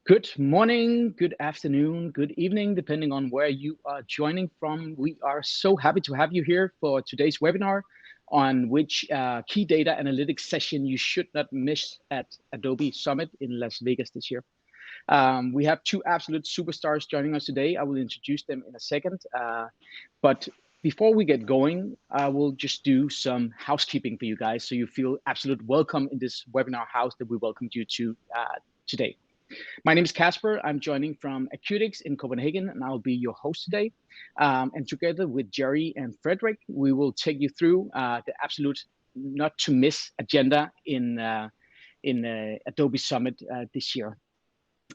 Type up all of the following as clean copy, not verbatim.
Good morning, good afternoon, good evening, depending on where you are joining from. We are so happy to have you here for today's webinar on which key data analytics session you should not miss at Adobe Summit in Las Vegas this year. We have two absolute superstars joining us today. I will introduce them in a second. But before we get going, I will just do some housekeeping for you guys so you feel absolute welcome in this webinar house that we welcomed you to today. My name is Casper. I'm joining from Accutics in Copenhagen, and I'll be your host today. And together with Jerry and Frederick, we will take you through the absolute not to miss agenda in Adobe Summit this year.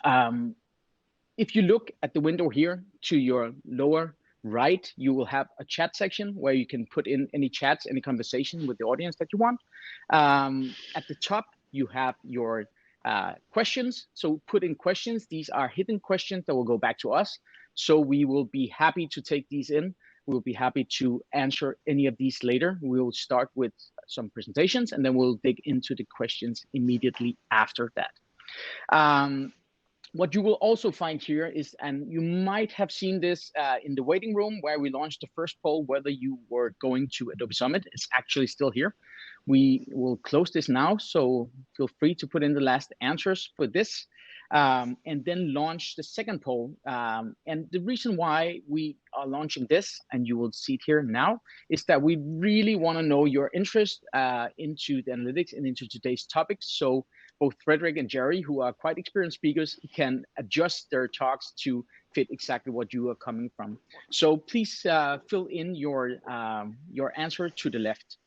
If you look at the window here to your lower right, you will have a chat section where you can put in any chats, any conversation with the audience that you want. At the top, you have your questions. So put in questions. These are hidden questions that will go back to us. So we will be happy to take these in. We'll be happy to answer any of these later. We'll start with some presentations and then we'll dig into the questions immediately after that. What you will also find here is, and you might have seen this in the waiting room where we launched the first poll, whether you were going to Adobe Summit. It's actually still here. We will close this now, so feel free to put in the last answers for this, and then launch the second poll. And the reason why we are launching this, and you will see it here now, is that we really want to know your interest into the analytics and into today's topics. So both Frederick and Jerry, who are quite experienced speakers, can adjust their talks to fit exactly what you are coming from. So please fill in your answer to the left.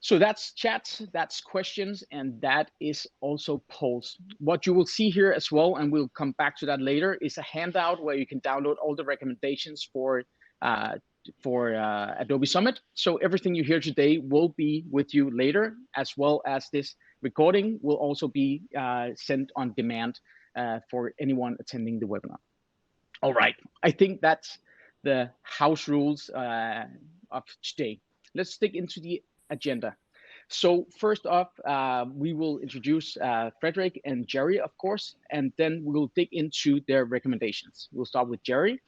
So that's chats, that's questions, and that is also polls. What you will see here as well, and we'll come back to that later, is a handout where you can download all the recommendations for Adobe Summit. So everything you hear today will be with you later, as well as this recording will also be sent on demand for anyone attending the webinar. All right, I think that's the house rules of today. Let's dig into the agenda. So first off, we will introduce Frederick and Jerry, of course, and then we'll dig into their recommendations. We'll start with Jerry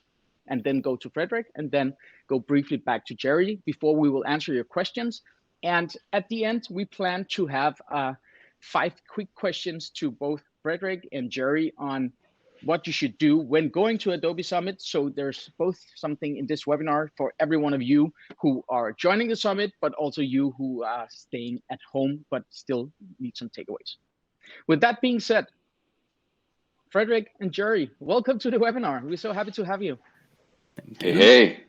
and then go to Frederick and then go briefly back to Jerry before we will answer your questions. And at the end, we plan to have 5 quick questions to both Frederick and Jerry on what you should do when going to Adobe Summit. So there's both something in this webinar for every one of you who are joining the summit, but also you who are staying at home, but still need some takeaways. With that being said, Frederick and Jerry, welcome to the webinar. We're so happy to have you. Hey,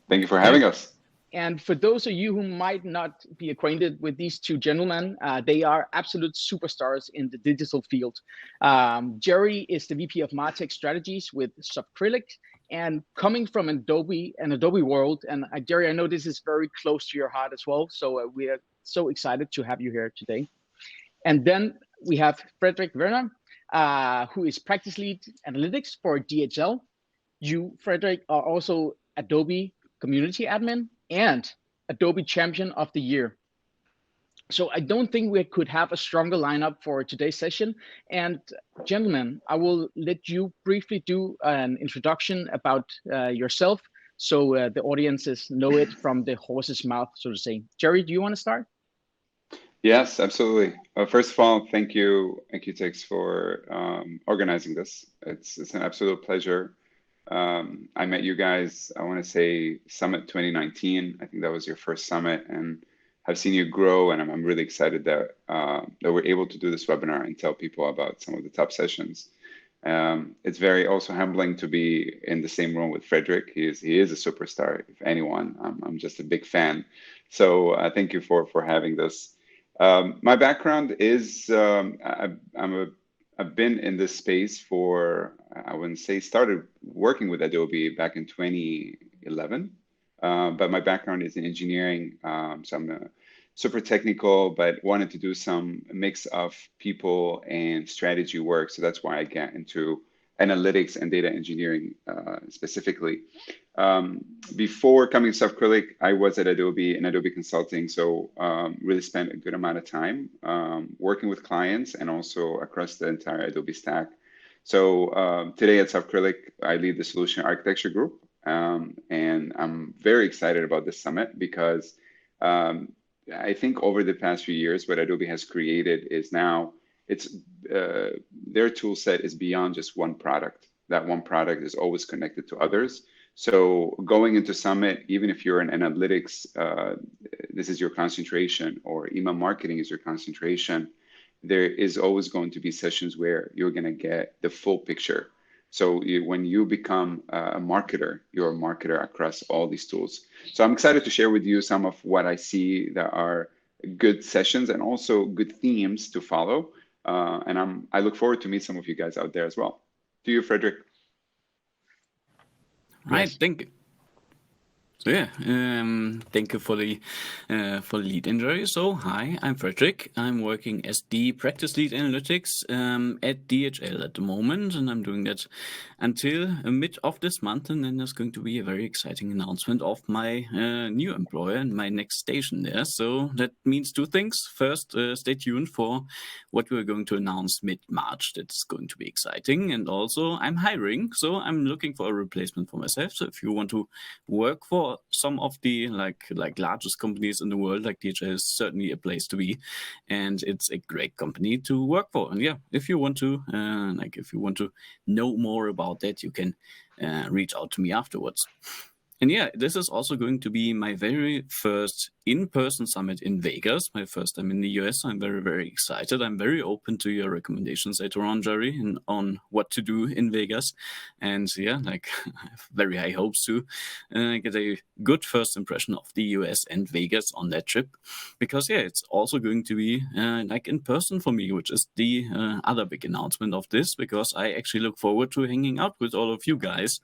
thank you for having us. And for those of you who might not be acquainted with these two gentlemen, they are absolute superstars in the digital field. Jerry is the VP of MarTech Strategies with Softcrylic, and coming from Adobe world. And Jerry, I know this is very close to your heart as well. So we are so excited to have you here today. And then we have Frederick Werner, who is Practice Lead Analytics for DHL. You, Frederick, are also Adobe Community Admin and Adobe Champion of the Year. So I don't think we could have a stronger lineup for today's session. And gentlemen, I will let you briefly do an introduction about yourself so the audiences know it from the horse's mouth, so to say. Jerry, do you want to start? Yes, absolutely. First of all, thank you, Accutics, for organizing this. It's an absolute pleasure. I met you guys, I want to say Summit 2019. I think that was your first summit, and I've seen you grow, and I'm really excited that we're able to do this webinar and tell people about some of the top sessions. It's very also humbling to be in the same room with Frederick. He is a superstar, if anyone. I'm just a big fan. So thank you for having this. My background is I've been in this space for, I wouldn't say started working with Adobe back in 2011, but my background is in engineering. So I'm super technical, but wanted to do some mix of people and strategy work. So that's why I get into analytics and data engineering specifically. Before coming to Softcrylic, I was at Adobe in Adobe Consulting. So really spent a good amount of time working with clients and also across the entire Adobe stack. So today at Softcrylic, I lead the solution architecture group, and I'm very excited about this summit because I think over the past few years, what Adobe has created is now their tool set is beyond just one product. That one product is always connected to others. So going into Summit, even if you're in analytics, this is your concentration, or email marketing is your concentration, there is always going to be sessions where you're going to get the full picture. So when you become a marketer, you're a marketer across all these tools. So I'm excited to share with you some of what I see that are good sessions and also good themes to follow. And I look forward to meet some of you guys out there as well. To you, Frederick. Right, Yes. thank you. So yeah, thank you for the lead intro. So hi, I'm Frederick. I'm working as the practice lead analytics at DHL at the moment, and I'm doing that until mid of this month. And then there's going to be a very exciting announcement of my new employer and my next station there. So that means two things. First, stay tuned for what we're going to announce mid-March. That's going to be exciting. And also, I'm hiring, so I'm looking for a replacement for myself. So if you want to work for some of the like largest companies in the world, like DHL is certainly a place to be, and it's a great company to work for. And yeah, if you want to know more about that, you can reach out to me afterwards. And yeah, this is also going to be my very first in-person summit in Vegas, my first time in the US. I'm very, very excited. I'm very open to your recommendations later on, Jerry, on what to do in Vegas. And yeah, I have very high hopes to get a good first impression of the US and Vegas on that trip. Because yeah, it's also going to be in person for me, which is the other big announcement of this, because I actually look forward to hanging out with all of you guys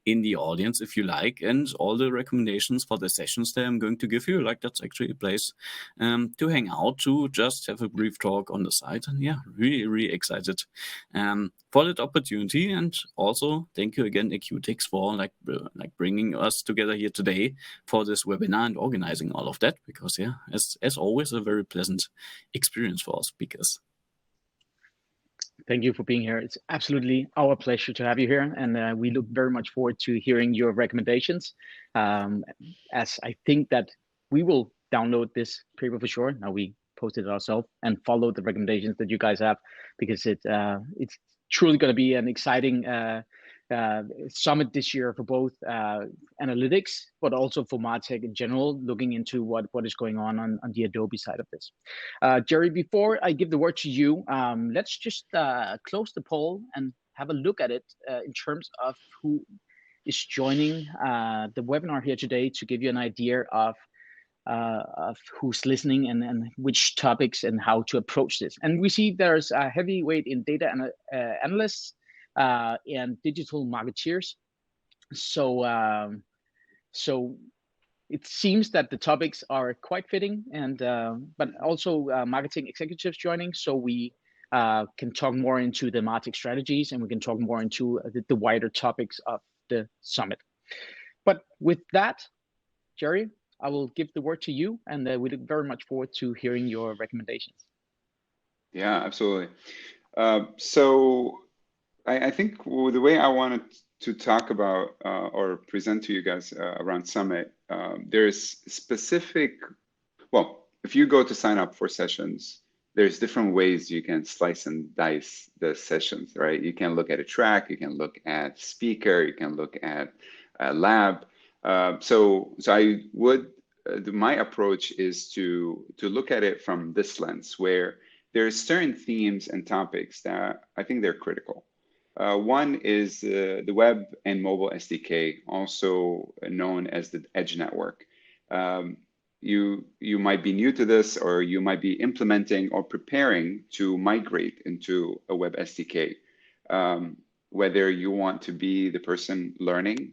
in the audience, if you like, and all the recommendations for the sessions that I'm going to give you. That's actually a place to hang out, to just have a brief talk on the side. And yeah, really, really excited for that opportunity. And also thank you again, Accutics, for bringing us together here today for this webinar and organizing all of that, because yeah, as always, a very pleasant experience for our speakers. Thank you for being here. It's absolutely our pleasure to have you here, and we look very much forward to hearing your recommendations. As I think that we will download this paper for sure. Now we posted it ourselves and follow the recommendations that you guys have, because it's truly going to be an exciting summit this year for both analytics, but also for MarTech in general, looking into what is going on the Adobe side of this. Jerry, before I give the word to you, let's just close the poll and have a look at it in terms of who is joining the webinar here today, to give you an idea of who's listening and which topics and how to approach this. And we see there's a heavy weight in data analysts and digital marketeers. So it seems that the topics are quite fitting, and but also marketing executives joining. So we can talk more into the MarTech strategies, and we can talk more into the wider topics of the summit. But with that, Jerry, I will give the word to you, and we look very much forward to hearing your recommendations. Yeah, absolutely. So I think the way I wanted to talk about or present to you guys around Summit, there's specific, well, if you go to sign up for sessions, there's different ways you can slice and dice the sessions, right? You can look at a track, you can look at speaker, you can look at a lab. So I would, my approach is to look at it from this lens, where there's certain themes and topics that I think they're critical. One is the web and mobile SDK, also known as the Edge network. You might be new to this, or you might be implementing or preparing to migrate into a web SDK. Whether you want to be the person learning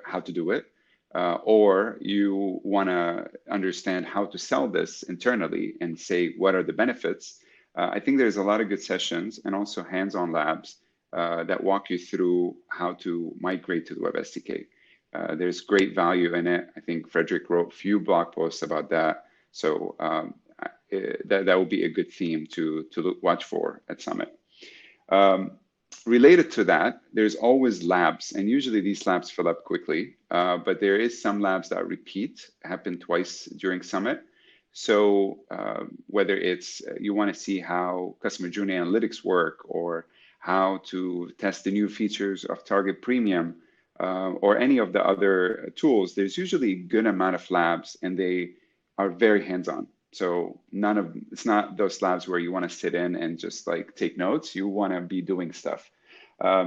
how to do it, or you want to understand how to sell this internally and say what are the benefits. I think there's a lot of good sessions and also hands-on labs that walk you through how to migrate to the web SDK. There's great value in it. I think Frederick wrote a few blog posts about that. So that will be a good theme to watch for at Summit. Related to that, there's always labs, and usually these labs fill up quickly, but there is some labs that repeat, happen twice during Summit. So whether it's you want to see how customer journey analytics work, or how to test the new features of Target Premium, or any of the other tools, there's usually a good amount of labs, and they are very hands-on. So it's not those labs where you want to sit in and just like take notes. You want to be doing stuff.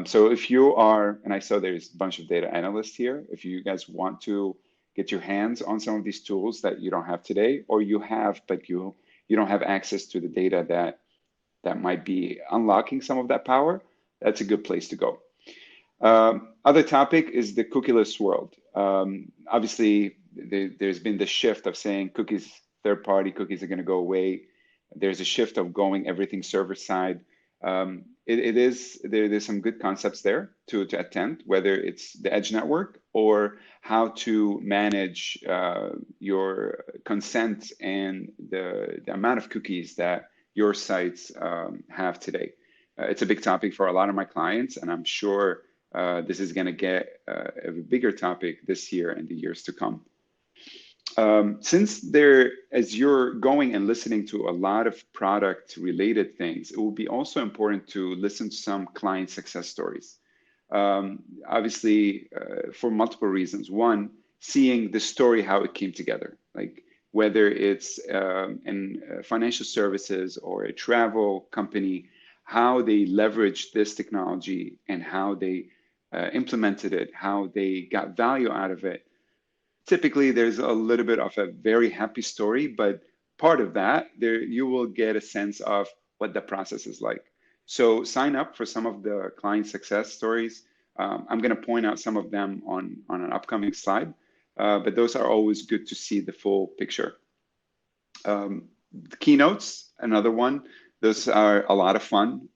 So if you are, and I saw there's a bunch of data analysts here, if you guys want to get your hands on some of these tools that you don't have today, or you have, but you don't have access to the data that might be unlocking some of that power, that's a good place to go. Other topic is the cookieless world. Obviously, there's been the shift of saying cookies, third-party cookies are going to go away. There's a shift of going everything server side. There's some good concepts there to attend, whether it's the edge network or how to manage your consent and the amount of cookies that your sites have today. It's a big topic for a lot of my clients, and I'm sure this is going to get a bigger topic this year and the years to come. Since as you're going and listening to a lot of product related things, it will be also important to listen to some client success stories. Obviously, for multiple reasons. One, seeing the story, how it came together, like whether it's in financial services or a travel company, how they leveraged this technology and how they implemented it, how they got value out of it. Typically, there's a little bit of a very happy story, but part of that, you will get a sense of what the process is like. So sign up for some of the client success stories. I'm going to point out some of them on an upcoming slide, but those are always good to see the full picture. The keynotes, another one. Those are a lot of fun.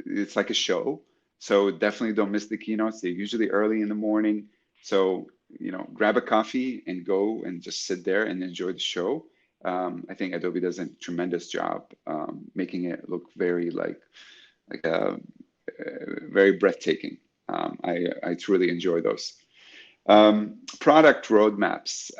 It's like a show. So definitely don't miss the keynotes. They're usually early in the morning. So grab a coffee and go and just sit there and enjoy the show. I think Adobe does a tremendous job making it look very very breathtaking. I truly enjoy those. Product roadmaps.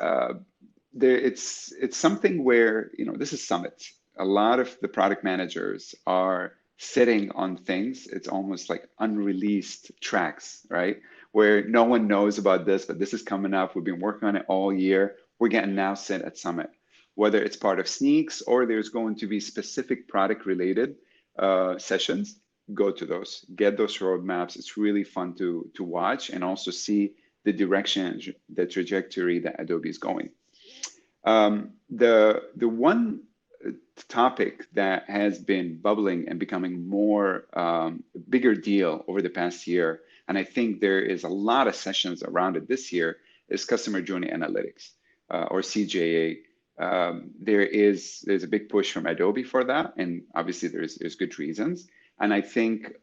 It's something where this is Summit. A lot of the product managers are sitting on things. It's almost like unreleased tracks, right? Where no one knows about this, but this is coming up. We've been working on it all year. We're getting now sit at Summit. Whether it's part of sneaks or there's going to be specific product related sessions, go to those, get those roadmaps. It's really fun to watch and also see the direction, the trajectory that Adobe is going. The one topic that has been bubbling and becoming more bigger deal over the past year, and I think there is a lot of sessions around it this year, is customer journey analytics or CJA. There's a big push from Adobe for that, and obviously there's good reasons. And I think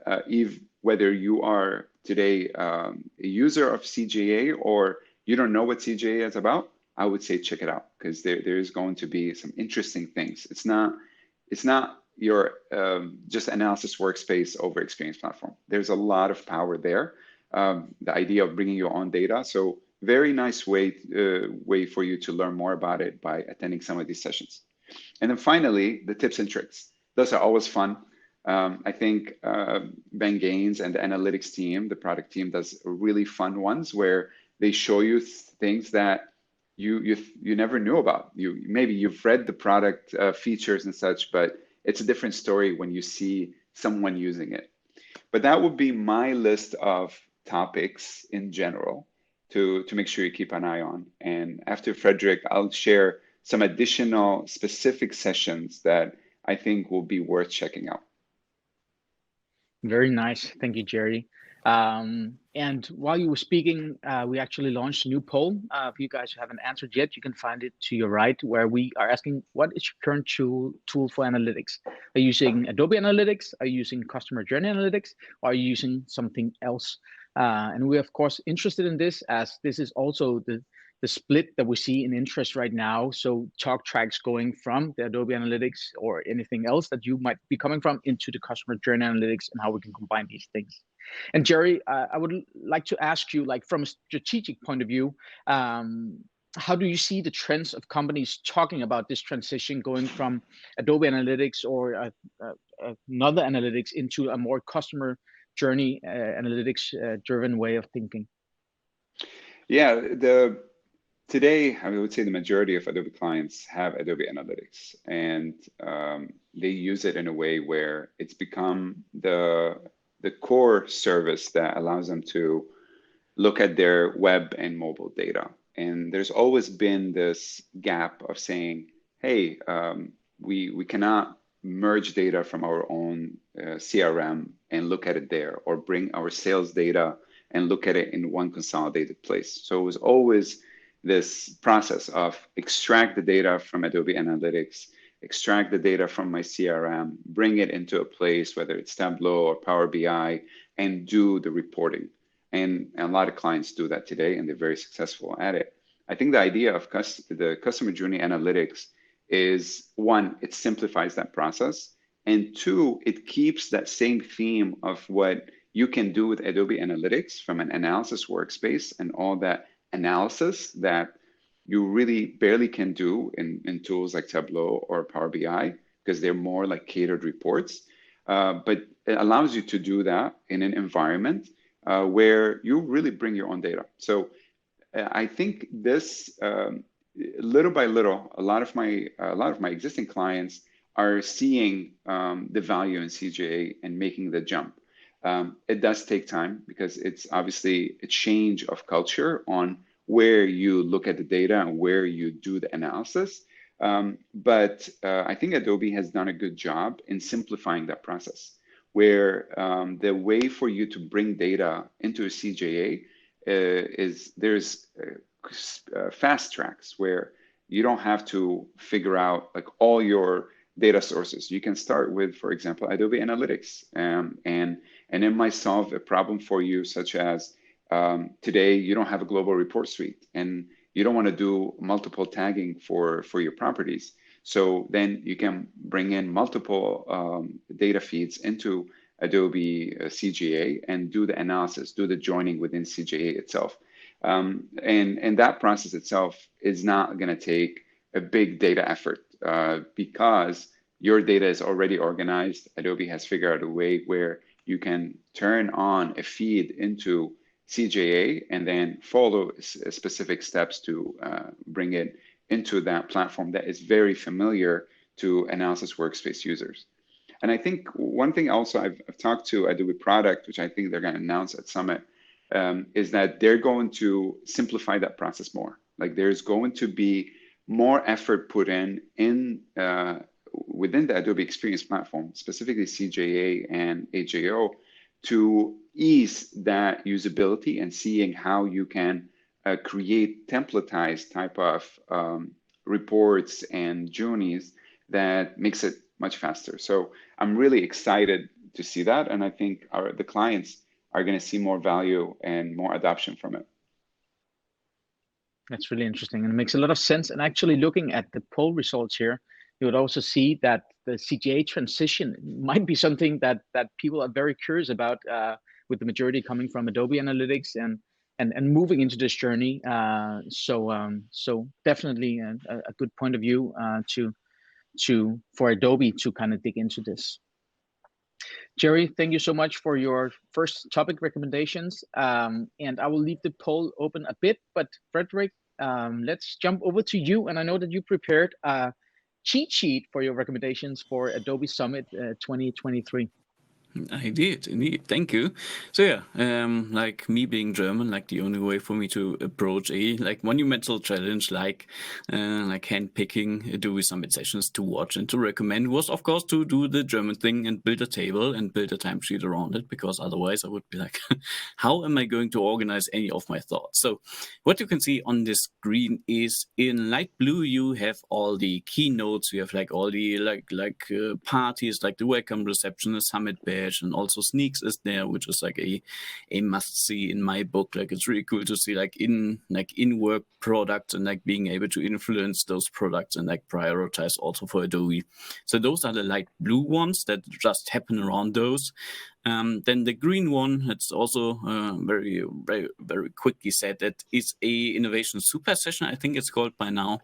whether you are today a user of CJA or you don't know what CJA is about, I would say check it out, because there is going to be some interesting things. It's not your just analysis workspace over experience platform. There's a lot of power there. The idea of bringing your own data. So very nice way for you to learn more about it by attending some of these sessions. And then finally, the tips and tricks. Those are always fun. I think Ben Gaines and the analytics team, the product team, does really fun ones where they show you things that you never knew about. Maybe you've read the product features and such, but it's a different story when you see someone using it. But that would be my list of topics in general to make sure you keep an eye on. And after Frederick, I'll share some additional specific sessions that I think will be worth checking out. Very nice. Thank you, Jerry. And while you were speaking, we actually launched a new poll. If you guys haven't answered yet, you can find it to your right, where we are asking, what is your current tool for analytics? Are you using Adobe Analytics? Are you using Customer Journey Analytics? Or are you using something else? And we're, of course, interested in this, as this is also the split that we see in interest right now. So talk tracks going from the Adobe Analytics or anything else that you might be coming from into the customer journey analytics and how we can combine these things. And Jerry, I would like to ask you, like from a strategic point of view, how do you see the trends of companies talking about this transition going from Adobe Analytics or another analytics into a more customer journey analytics driven way of thinking? Yeah, today, I would say the majority of Adobe clients have Adobe Analytics, and they use it in a way where it's become the core service that allows them to look at their web and mobile data. And there's always been this gap of saying, hey, we cannot merge data from our own CRM and look at it there, or bring our sales data and look at it in one consolidated place. So it was always this process of extract the data from Adobe Analytics, extract the data from my CRM, bring it into a place, whether it's Tableau or Power BI, and do the reporting. And a lot of clients do that today, and they're very successful at it. I think the idea of the customer journey analytics is, one, it simplifies that process, and two, it keeps that same theme of what you can do with Adobe Analytics from an analysis workspace and all that analysis that you really barely can do in tools like Tableau or Power BI, because they're more like catered reports. But it allows you to do that in an environment where you really bring your own data. So I think this, little by little, a lot of my existing clients are seeing the value in CJA and making the jump. It does take time, because it's obviously a change of culture on where you look at the data and where you do the analysis. But I think Adobe has done a good job in simplifying that process, where the way for you to bring data into a CJA is there's fast tracks where you don't have to figure out like all your data sources. You can start with, for example, Adobe Analytics, and it might solve a problem for you, such as today you don't have a global report suite, and you don't want to do multiple tagging for your properties. So then you can bring in multiple data feeds into Adobe CJA and do the analysis, do the joining within CJA itself. And that process itself is not going to take a big data effort because your data is already organized. Adobe has figured out a way where you can turn on a feed into CJA and then follow specific steps to bring it into that platform that is very familiar to analysis workspace users. And I think one thing also I've talked to Adobe product, which I think they're going to announce at Summit, is that they're going to simplify that process more. Like there's going to be more effort put in within the Adobe Experience Platform, specifically CJA and AJO, to ease that usability and seeing how you can create templatized type of reports and journeys that makes it much faster. So I'm really excited to see that, and I think the clients are going to see more value and more adoption from it. That's really interesting, and it makes a lot of sense. And actually looking at the poll results here, you would also see that the CJA transition might be something that people are very curious about, with the majority coming from Adobe Analytics and moving into this journey. So definitely a good point of view for Adobe to kind of dig into this. Jerry, thank you so much for your first topic recommendations. And I will leave the poll open a bit, but Frederick, let's jump over to you. And I know that you prepared a cheat sheet for your recommendations for Adobe Summit 2023. I did, indeed. Thank you. So yeah, like me being German, like the only way for me to approach a monumental challenge like handpicking Adobe Summit sessions to watch and to recommend was, of course, to do the German thing and build a table and build a timesheet around it, because otherwise I would be like, how am I going to organize any of my thoughts? So what you can see on this screen is in light blue, you have all the keynotes. You have like all the parties, like the welcome reception, the summit badge, badge, and also Sneaks is there, which is like a must see in my book. Like it's really cool to see like in work products and like being able to influence those products and like prioritize also for Adobe. So those are the light blue ones that just happen around those. Then the green one, it's also very, very, very quickly said, that is a innovation super session, I think it's called by now.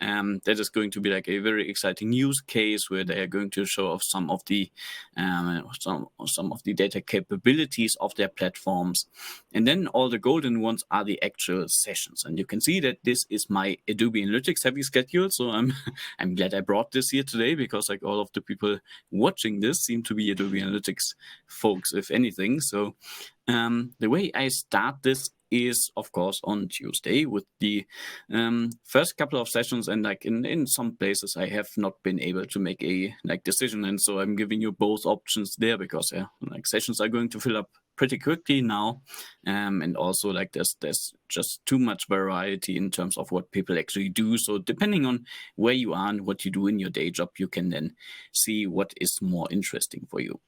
That is going to be like a very exciting use case where they are going to show off some of the data capabilities of their platforms. And then all the golden ones are the actual sessions. And you can see that this is my Adobe Analytics heavy schedule. So I'm glad I brought this here today, because like all of the people watching this seem to be Adobe Analytics folks, if anything. So the way I start this is, of course, on Tuesday with the first couple of sessions, and like in some places I have not been able to make a decision, and so I'm giving you both options there, because sessions are going to fill up pretty quickly now, and also like there's just too much variety in terms of what people actually do. So depending on where you are and what you do in your day job, you can then see what is more interesting for you.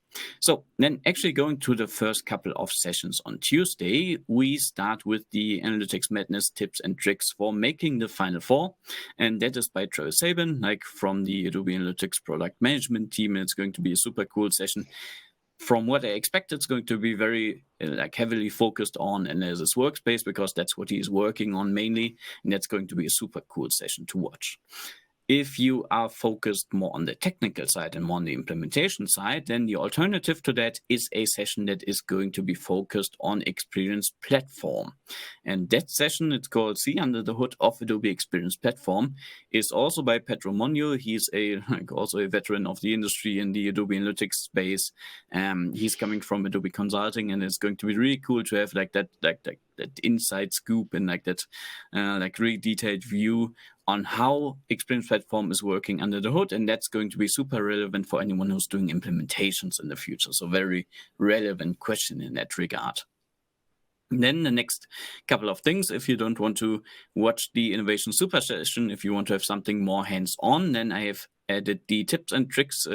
So then actually going to the first couple of sessions on Tuesday, we start with the Analytics Madness tips and tricks for making the Final Four. And that is by Travis Sabin, like from the Adobe Analytics product management team. And it's going to be a super cool session. From what I expect, it's going to be very heavily focused on Analysis Workspace, because that's what he's working on mainly. And that's going to be a super cool session to watch. If you are focused more on the technical side and more on the implementation side, then the alternative to that is a session that is going to be focused on Experience Platform. And that session, it's called See Under the Hood of Adobe Experience Platform, is also by Pedro Monio. He's also a veteran of the industry in the Adobe Analytics space. He's coming from Adobe Consulting, and it's going to be really cool to have that inside scoop and that really detailed view on how Experience Platform is working under the hood. And that's going to be super relevant for anyone who's doing implementations in the future. So very relevant question in that regard. And then the next couple of things, if you don't want to watch the Innovation Super Session, if you want to have something more hands-on, then I have added the tips and tricks,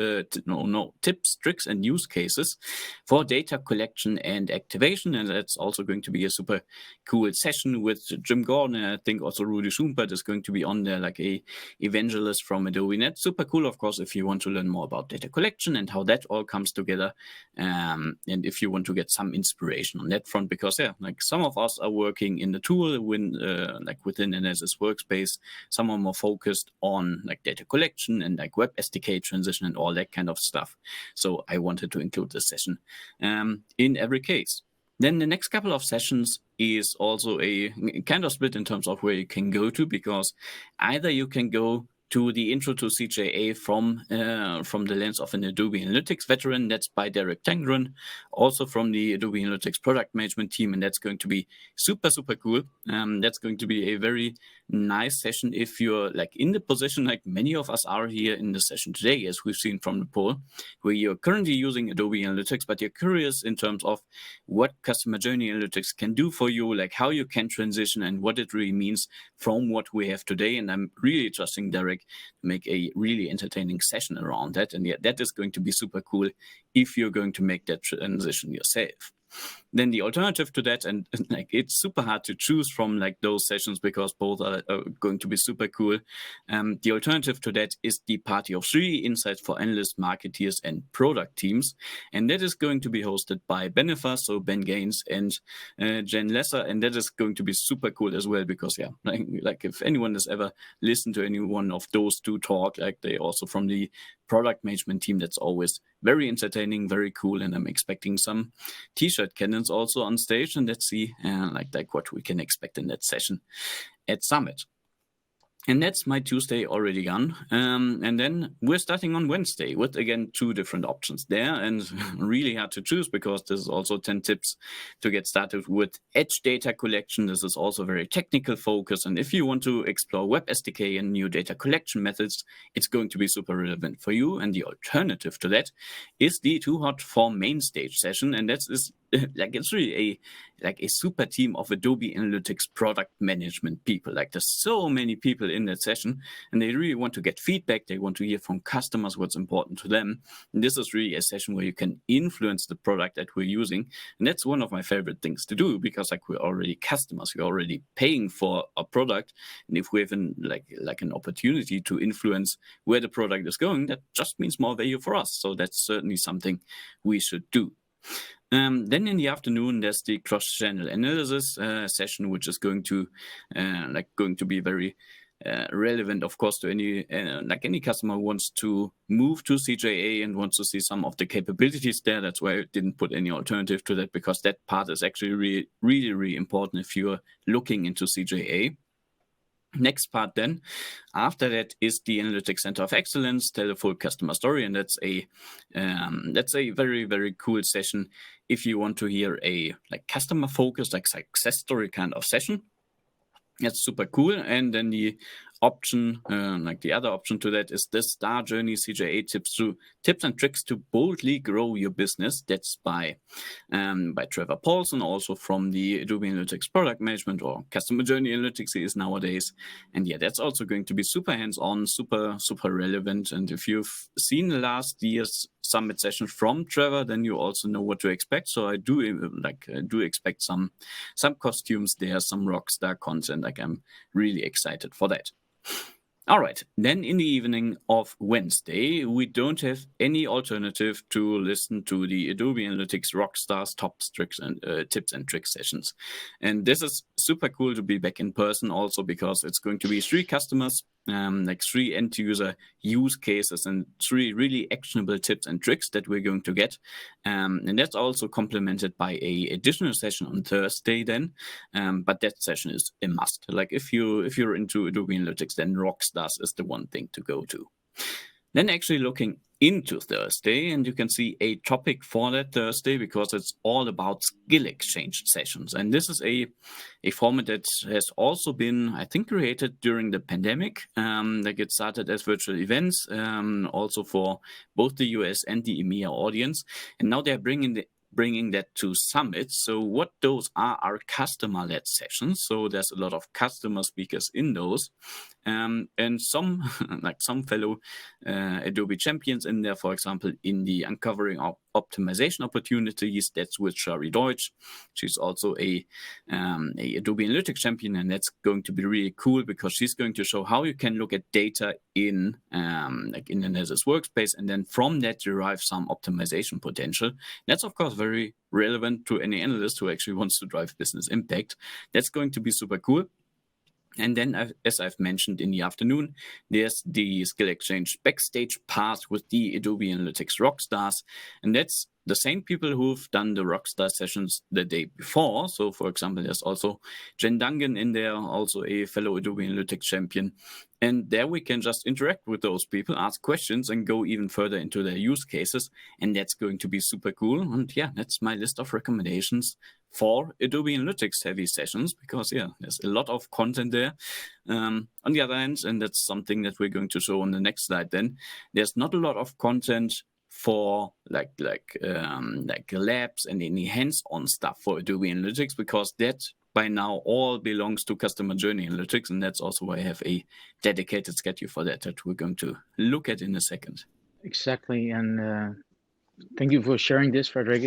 tips, tricks, and use cases for data collection and activation. And that's also going to be a super cool session with Jim Gordon. And I think also Rudy Schumpert is going to be on there, like a evangelist from Adobe. Net. Super cool, of course, if you want to learn more about data collection and how that all comes together. And if you want to get some inspiration on that front, because some of us are working in the tool within Analysis Workspace. Some are more focused on data collection and web SDK transition and all that kind of stuff. So I wanted to include this session in every case. Then the next couple of sessions is also a kind of split in terms of where you can go to, because either you can go to the Intro to CJA from the lens of an Adobe Analytics veteran. That's by Derek Tangren, also from the Adobe Analytics product management team, and that's going to be super, super cool. That's going to be a very nice session if you're in the position like many of us are here in the session today, as we've seen from the poll, where you're currently using Adobe Analytics, but you're curious in terms of what customer journey analytics can do for you, how you can transition and what it really means from what we have today. And I'm really trusting Derek to make a really entertaining session around that. And that is going to be super cool if you're going to make that transition yourself. Then the alternative to that, and it's super hard to choose from those sessions because both are going to be super cool. The alternative to that is the Party of Three, Insights for Analysts, Marketeers, and Product Teams. And that is going to be hosted by Benifer, so Ben Gaines and Jen Lesser. And that is going to be super cool as well, because if anyone has ever listened to any one of those two talk, they also from the product management team, that's always very entertaining, very cool. And I'm expecting some t-shirt cannons also on stage, and let's see what we can expect in that session at Summit. And that's my Tuesday already gone. And then we're starting on Wednesday with, again, 2 different options there, and really hard to choose because this is also 10 tips to get started with Edge data collection. This is also very technical focus. And if you want to explore Web SDK and new data collection methods, it's going to be super relevant for you. And the alternative to that is the Too Hot for Main Stage session. And that is like it's really a super team of Adobe Analytics product management people. Like there's so many people in that session, and they really want to get feedback. They want to hear from customers what's important to them. And this is really a session where you can influence the product that we're using. And that's one of my favorite things to do, because like we're already customers, we're already paying for a product. And if we have an opportunity to influence where the product is going, that just means more value for us. So that's certainly something we should do. Then in the afternoon, there's the cross-channel analysis session, which is going to be very relevant, of course, to any customer who wants to move to CJA and wants to see some of the capabilities there. That's why I didn't put any alternative to that, because that part is actually really, really, really important if you're looking into CJA. Next part then, after that, is the Analytics Center of Excellence, tell a full customer story, and that's a very, very cool session if you want to hear a customer focused, success story kind of session. That's super cool. And then the option, the other option to that, is the Star Journey CJA tips and tricks to boldly grow your business. That's by Trevor Paulson, also from the Adobe Analytics Product Management, or Customer Journey Analytics he is nowadays. And yeah, that's also going to be super hands-on, super, super relevant. And if you've seen last year's Summit session from Trevor, then you also know what to expect. So I do expect some costumes there, some rockstar content. I'm really excited for that. All right, then in the evening of Wednesday, we don't have any alternative to listen to the Adobe Analytics Rockstars tips and tricks sessions. And this is super cool to be back in person also, because it's going to be 3 customers, 3 end user use cases, and 3 really actionable tips and tricks that we're going to get. And that's also complemented by a additional session on Thursday then. But that session is a must. Like if you're into Adobe Analytics, then Rockstars is the one thing to go to. Then actually looking into Thursday, and you can see a topic for that Thursday, because it's all about skill exchange sessions. And this is a format that has also been, I think, created during the pandemic. It started as virtual events, also for both the US and the EMEA audience. And now they're bringing that to Summit. So what those are customer-led sessions. So there's a lot of customer speakers in those. And some fellow Adobe champions in there, for example, in the Uncovering Optimization Opportunities, that's with Shari Deutsch. She's also a Adobe Analytics champion, and that's going to be really cool, because she's going to show how you can look at data in Analysis Workspace, and then from that derive some optimization potential. That's of course very relevant to any analyst who actually wants to drive business impact. That's going to be super cool. And then, as I've mentioned in the afternoon, there's the Skill Exchange backstage part with the Adobe Analytics Rockstars. And that's the same people who've done the Rockstar sessions the day before. So, for example, there's also Jen Dungan in there, also a fellow Adobe Analytics champion. And there we can just interact with those people, ask questions, and go even further into their use cases. And that's going to be super cool. And yeah, that's my list of recommendations for Adobe Analytics heavy sessions, because yeah, there's a lot of content there. On the other hand, and that's something that we're going to show on the next slide then, there's not a lot of content for like labs and any hands-on stuff for Adobe Analytics, because that by now all belongs to Customer Journey Analytics, and that's also why I have a dedicated schedule for that we're going to look at in a second. Exactly, and thank you for sharing this, Frederick.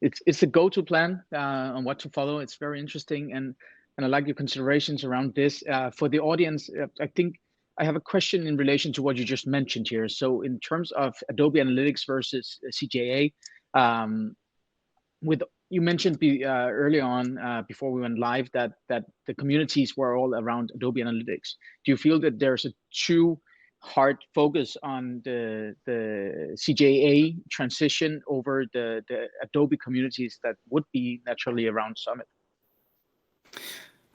It's the go-to plan on what to follow. It's very interesting, and I like your considerations around this. For the audience, I think I have a question in relation to what you just mentioned here. So in terms of Adobe Analytics versus CJA, you mentioned early on before we went live that the communities were all around Adobe Analytics. Do you feel that there's a too hard focus on the CJA transition over the Adobe communities that would be naturally around Summit?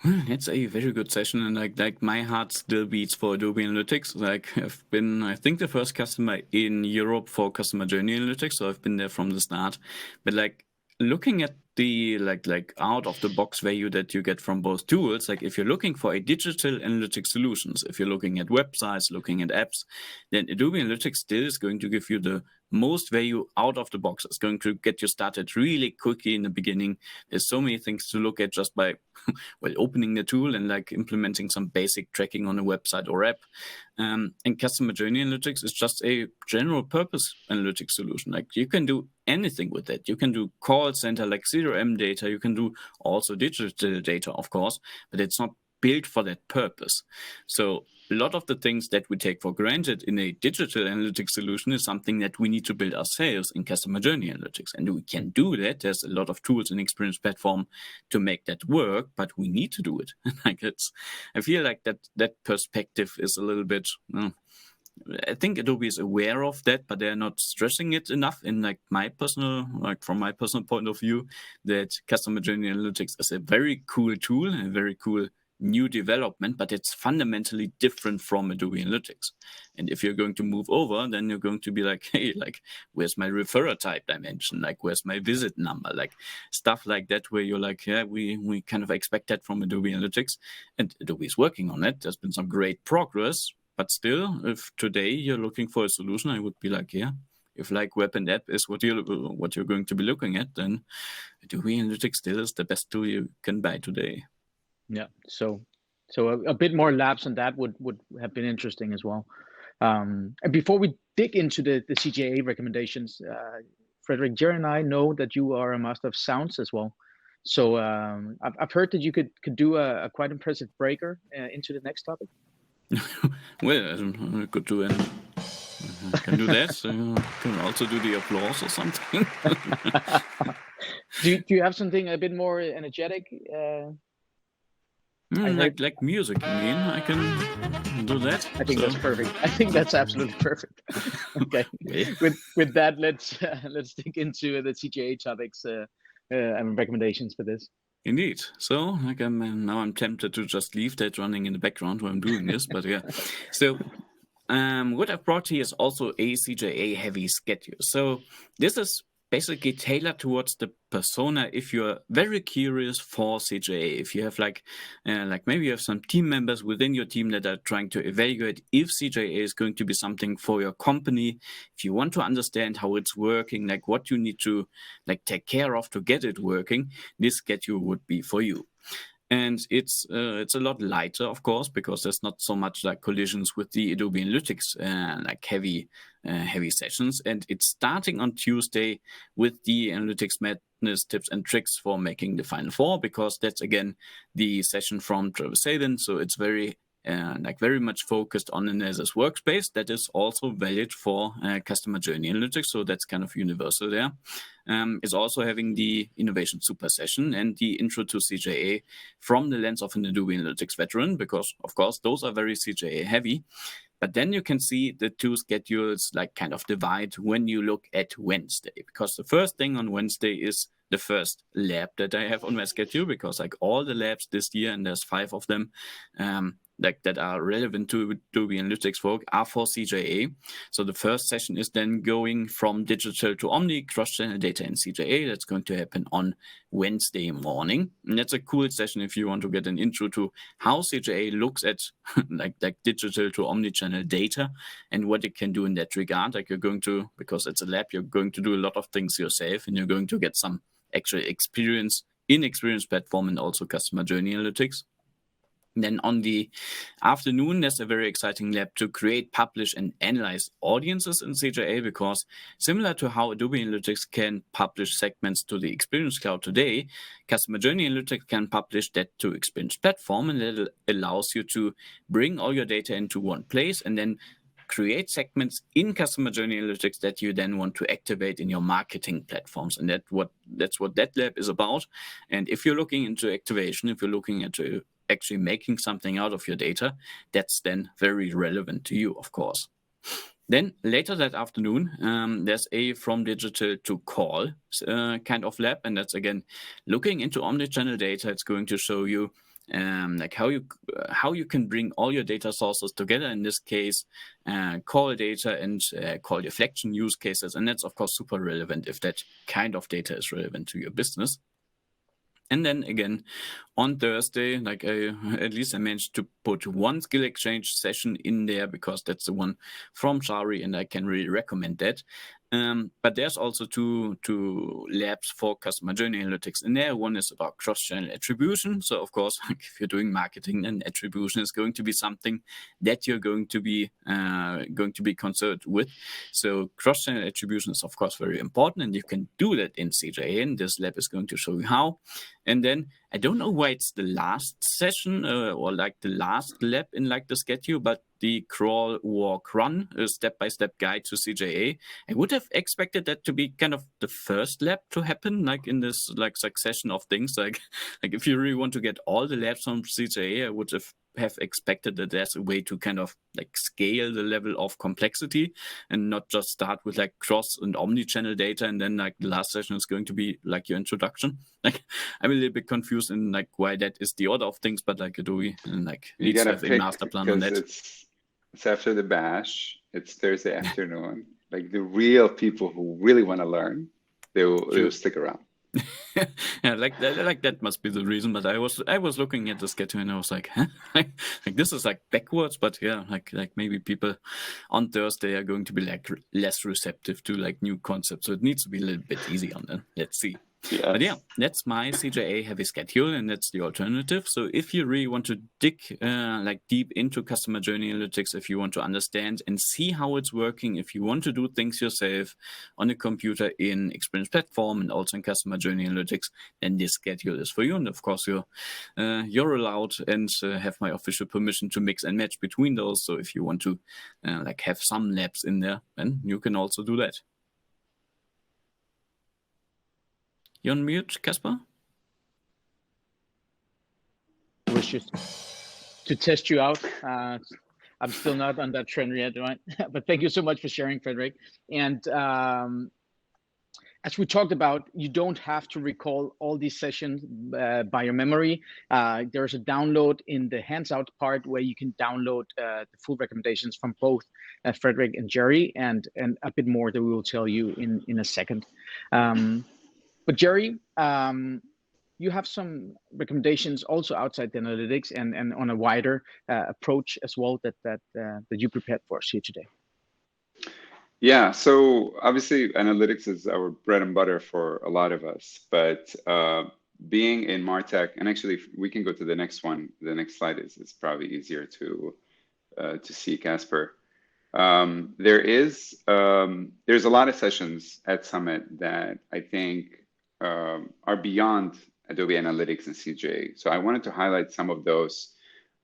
It's a very good session, and like my heart still beats for Adobe Analytics. Like I've been, I think, the first customer in Europe for Customer Journey Analytics, so I've been there from the start. But like looking at the like out of the box value that you get from both tools. Like if you're looking for a digital analytics solutions, if you're looking at websites, looking at apps, then Adobe Analytics still is going to give you the most value out of the box. It's going to get you started really quickly in the beginning. There's so many things to look at just by opening the tool and like implementing some basic tracking on a website or app. And customer journey analytics is just a general purpose analytics solution. Like you can do anything with it. You can do call center like CRM data. You can do also digital data, of course, but it's not built for that purpose. So a lot of the things that we take for granted in a digital analytics solution is something that we need to build ourselves in customer journey analytics. And we can do that. There's a lot of tools in Experience Platform to make that work, but we need to do it. I feel like that perspective is a little bit, I think Adobe is aware of that, but they're not stressing it enough in from my personal point of view, that customer journey analytics is a very cool tool and a very cool new development, but it's fundamentally different from Adobe Analytics. And if you're going to move over, then you're going to be like, hey, like, where's my referrer type dimension? Like, where's my visit number? Like stuff like that, where you're like, yeah, we kind of expect that from Adobe Analytics, and Adobe is working on it. There's been some great progress, but still, if today you're looking for a solution, I would be like, yeah, if like web and app is what you're going to be looking at, then Adobe Analytics still is the best tool you can buy today. Yeah, so a bit more labs on that would have been interesting as well. And before we dig into the CJA recommendations, Frederick, Jerry and I know that you are a master of sounds as well. So I've heard that you could do a quite impressive breaker into the next topic. Well, I could do it. I can do that. So you can also do the applause or something. Do you have something a bit more energetic? Like music, I mean, I can do that. I think that's perfect. I think that's absolutely perfect. Okay. With that, let's dig into the CJA topics and recommendations for this. Indeed. So, like, I'm tempted to just leave that running in the background while I'm doing this, but yeah. So, what I've brought here is also a CJA heavy schedule. So, this is basically tailored towards the persona if you're very curious for CJA. If you have like maybe you have some team members within your team that are trying to evaluate if CJA is going to be something for your company, if you want to understand how it's working, like what you need to like take care of to get it working, this schedule would be for you. And it's a lot lighter, of course, because there's not so much like collisions with the Adobe Analytics like heavy sessions. And it's starting on Tuesday with the Analytics Madness tips and tricks for making the Final Four, because that's again the session from Travis Salin. So it's very much focused on analysis workspace. That is also valid for customer journey analytics. So that's kind of universal there. Is also having the innovation super session and the intro to CJA from the lens of an Adobe Analytics veteran, because of course those are very CJA heavy. But then you can see the two schedules like kind of divide when you look at Wednesday, because the first thing on Wednesday is the first lab that I have on my schedule, because like all the labs this year, and there's 5 of them, like that are relevant to Adobe Analytics work, are for CJA. So the first session is then going from digital to omni, cross-channel data in CJA. That's going to happen on Wednesday morning. And that's a cool session if you want to get an intro to how CJA looks at like digital to omni-channel data and what it can do in that regard. Like you're going to, because it's a lab, you're going to do a lot of things yourself, and you're going to get some actual experience in Experience Platform and also Customer Journey Analytics. Then on the afternoon, there's a very exciting lab to create, publish, and analyze audiences in CJA, because similar to how Adobe Analytics can publish segments to the Experience Cloud today, Customer Journey Analytics can publish that to Experience Platform, and that allows you to bring all your data into one place and then create segments in Customer Journey Analytics that you then want to activate in your marketing platforms. And that's what that lab is about. And if you're looking into activation, if you're looking into actually making something out of your data, that's then very relevant to you, of course. Then later that afternoon, there's a from digital to call kind of lab. And that's again, looking into omnichannel data. It's going to show you like how you can bring all your data sources together, in this case, call data and call deflection use cases. And that's, of course, super relevant if that kind of data is relevant to your business. And then again, on Thursday, like at least I managed to put one skill exchange session in there because that's the one from Shari, and I can really recommend that. But there's also two labs for customer journey analytics in there. One is about cross-channel attribution. So of course, like if you're doing marketing, then attribution is going to be something that you're going to be concerned with. So cross-channel attribution is of course very important, and you can do that in CJA, and this lab is going to show you how. And then I don't know why it's the last session or like the last lab in like the schedule, but the crawl, walk, run, a step-by-step guide to CJA. I would have expected that to be kind of the first lab to happen, like in this like succession of things. Like if you really want to get all the labs from CJA, I would have expected that there's a way to kind of like scale the level of complexity and not just start with like cross and omni-channel data and then like the last session is going to be like your introduction. Like I'm a little bit confused in like why that is the order of things, but like Adobe and like You needs to gotta have a pick master plan on because that. it's after the bash. It's Thursday afternoon. Like the real people who really want to learn, they'll stick around. Yeah, like that must be the reason. But I was looking at the schedule and I was like, huh? like this is like backwards. But yeah, like maybe people on Thursday are going to be like less receptive to like new concepts. So it needs to be a little bit easy on them. Let's see. Yes. But yeah, that's my CJA heavy schedule, and that's the alternative. So if you really want to dig like deep into customer journey analytics, if you want to understand and see how it's working, if you want to do things yourself on a computer in Experience Platform and also in customer journey analytics, then this schedule is for you. And of course, you're allowed and have my official permission to mix and match between those. So if you want to like have some labs in there, then you can also do that. You're on mute, Casper? It was just to test you out. I'm still not on that trend yet, right? But thank you so much for sharing, Frederick. And as we talked about, you don't have to recall all these sessions by your memory. There's a download in the hands-out part where you can download the full recommendations from both Frederick and Jerry, and a bit more that we will tell you in a second. But Jerry, you have some recommendations also outside the analytics and on a wider approach as well that you prepared for us here today. Yeah, so obviously analytics is our bread and butter for a lot of us, but being in MarTech, and actually we can go to the next one. The next slide is probably easier to see, Casper. There's a lot of sessions at Summit that I think are beyond Adobe Analytics and CJ. So I wanted to highlight some of those,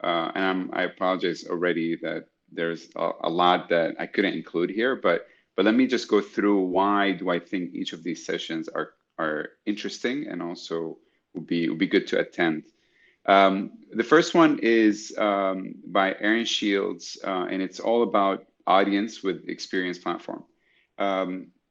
and I apologize already that there's a lot that I couldn't include here, but let me just go through why do I think each of these sessions are interesting and also would be good to attend. The first one is by Aaron Shields, and it's all about audience with Experience Platform.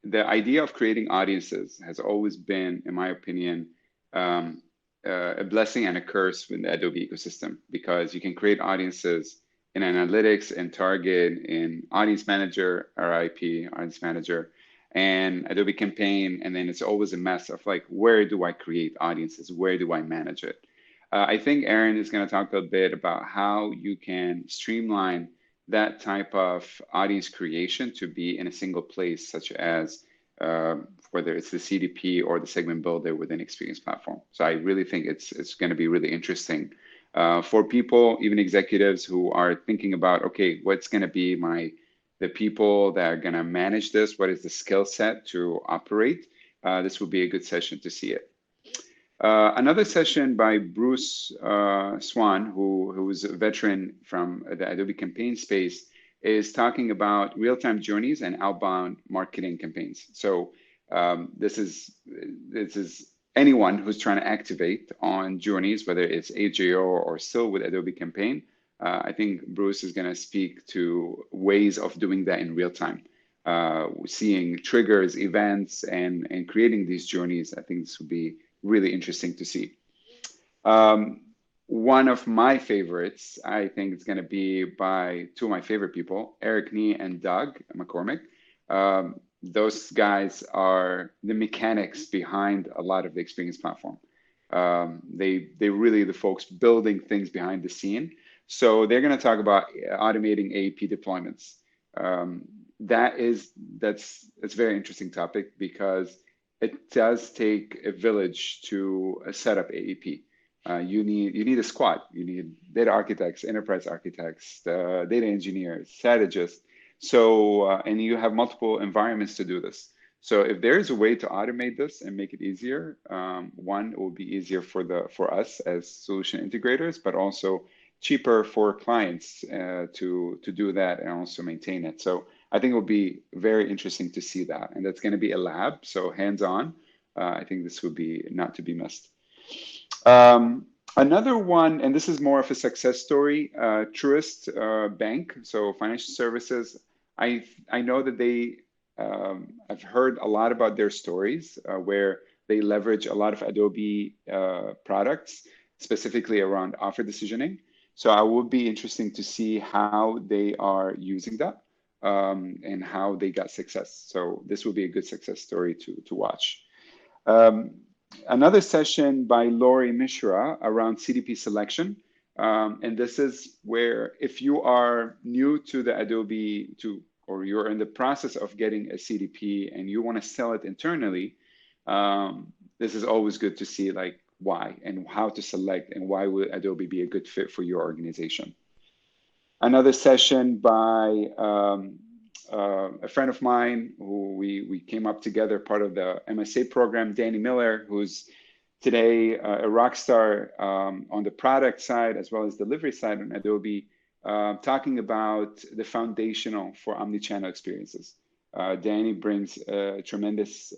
The idea of creating audiences has always been, in my opinion, a blessing and a curse with the Adobe ecosystem, because you can create audiences in analytics and target in Audience Manager, RIP, Audience Manager, and Adobe Campaign, and then it's always a mess of like, where do I create audiences? Where do I manage it? I think Aaron is going to talk a bit about how you can streamline that type of audience creation to be in a single place, such as whether it's the CDP or the segment builder within Experience Platform. So I really think it's going to be really interesting for people, even executives who are thinking about, okay, what's going to be the people that are going to manage this? What is the skill set to operate? This will be a good session to see it. Another session by Bruce Swan, who is a veteran from the Adobe Campaign space, is talking about real-time journeys and outbound marketing campaigns. So this is anyone who's trying to activate on journeys, whether it's AJO or still with Adobe Campaign. I think Bruce is going to speak to ways of doing that in real time, seeing triggers, events, and creating these journeys. I think this would be really interesting to see. One of my favorites, I think it's going to be by two of my favorite people, Eric Nee and Doug McCormick. Those guys are the mechanics behind a lot of the Experience Platform. They really the folks building things behind the scene. So they're going to talk about automating AEP deployments. That's a very interesting topic because it does take a village to set up AEP. You need a squad. You need data architects, enterprise architects, data engineers, strategists. So and you have multiple environments to do this. So if there is a way to automate this and make it easier, one, it will be easier for us as solution integrators, but also cheaper for clients to do that and also maintain it. So I think it will be very interesting to see that, and that's going to be a lab, so hands-on. I think this would be not to be missed. Another one, and this is more of a success story, Truist Bank, so financial services. I know that they, I've heard a lot about their stories where they leverage a lot of Adobe products, specifically around offer decisioning. So I would be interesting to see how they are using that and how they got success. So this will be a good success story to watch. Another session by Lori Mishra around CDP selection. And this is where if you are new to the Adobe or you're in the process of getting a CDP and you want to sell it internally, this is always good to see like why and how to select and why would Adobe be a good fit for your organization. Another session by a friend of mine who we came up together, part of the MSA program, Danny Miller, who's today a rock star on the product side as well as delivery side on Adobe, talking about the foundational for omnichannel experiences. Danny brings tremendous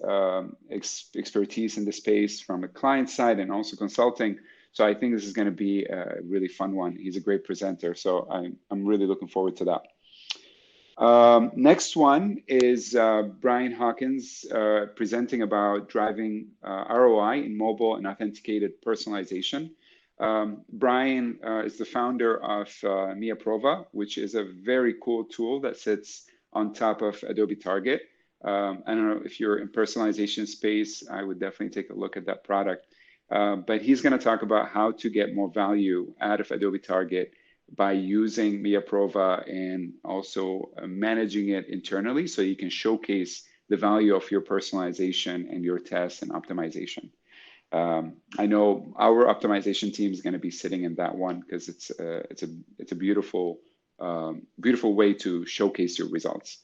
expertise in the space from a client side and also consulting. So I think this is going to be a really fun one. He's a great presenter, so I'm really looking forward to that. Next one is Brian Hawkins presenting about driving ROI in mobile and authenticated personalization. Brian is the founder of Mia Prova, which is a very cool tool that sits on top of Adobe Target. I don't know if you're in personalization space, I would definitely take a look at that product. But he's going to talk about how to get more value out of Adobe Target by using Mia Prova and also managing it internally so you can showcase the value of your personalization and your tests and optimization. I know our optimization team is going to be sitting in that one because it's a beautiful way to showcase your results.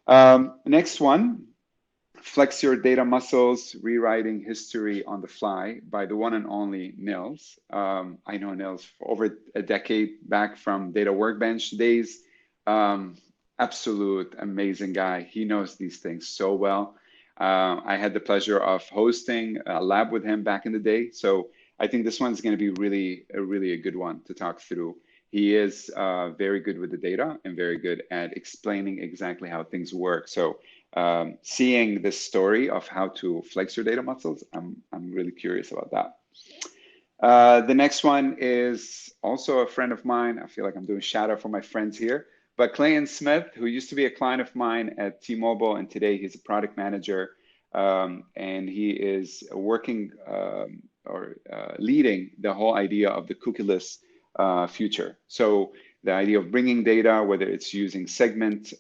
Next one, Flex Your Data Muscles, Rewriting History on the Fly by the one and only Nils. I know Nils for over a decade back from Data Workbench days. Absolute amazing guy. He knows these things so well. I had the pleasure of hosting a lab with him back in the day. So I think this one's going to be really a good one to talk through. He is very good with the data and very good at explaining exactly how things work. So seeing this story of how to flex your data muscles, I'm really curious about that. The next one is also a friend of mine. I feel like I'm doing shout out for my friends here, but Clayton Smith, who used to be a client of mine at T-Mobile, and today he's a product manager, and he is working or leading the whole idea of the cookieless future. So the idea of bringing data, whether it's using segment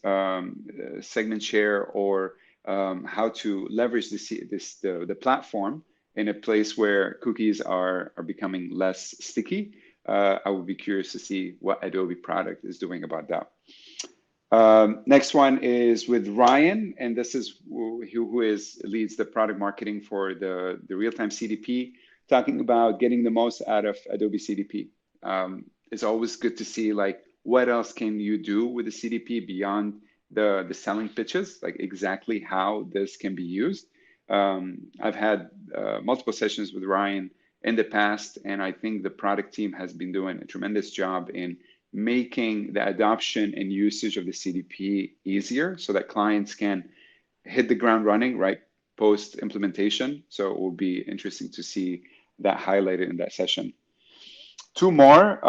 share or how to leverage the platform in a place where cookies are becoming less sticky. I would be curious to see what Adobe product is doing about that. Next one is with Ryan, and this is who leads the product marketing for the real-time CDP, talking about getting the most out of Adobe CDP. It's always good to see like what else can you do with the CDP beyond the selling pitches, like exactly how this can be used. I've had multiple sessions with Ryan in the past, and I think the product team has been doing a tremendous job in making the adoption and usage of the CDP easier so that clients can hit the ground running right post implementation. So it will be interesting to see that highlighted in that session. Two more,